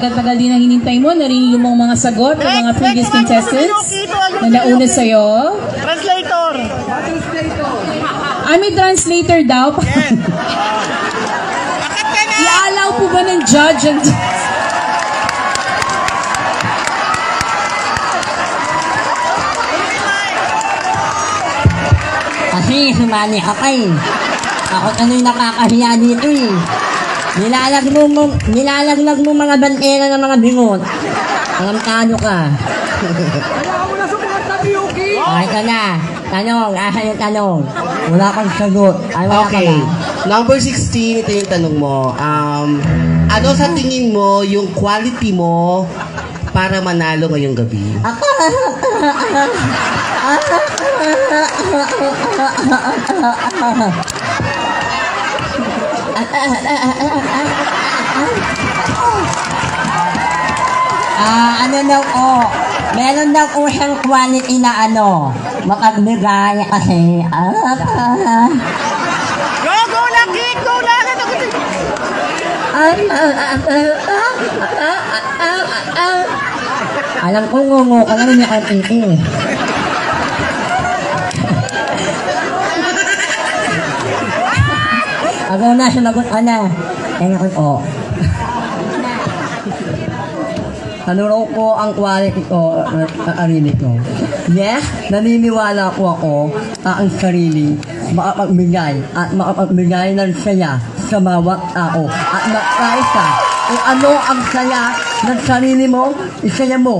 tagal-tagal din ang hinintay mo. Narinig mo mga sagot ng mga previous contestants na nauna sa'yo. Translator. May translator daw. I-allow po ba ng judge ang... Kasi sumali ka pa eh. Ako ano'y nakakahiya dito eh. Nilalaglag mo mga bandera ng mga bingot. Alamtado ka. Kaya mo na sa mga tapioki. Ay ka na. Tanong, asan yung tanong? Wala kang sagot. Ay, wala Okay. ka na. Number 16, ito yung tanong mo. Ano sa tingin mo yung quality mo para manalo ngayong gabi? Ano daw ko? Meron daw ko siyang quality na makagbigay kasi. Go lang, Kik! Go lang! Alam ko ngungo ka lang niya kang titi. Ako na, sumagot ka na. Kaya ko. Tanuro ko ang quality ko at sarili ko. Yes, naniniwala ko ako sa ang sarili, makapagbigay at makapagbigay ng saya sa bawat tao. At magkaisa kung ano ang saya ng sarili mo, isaya mo.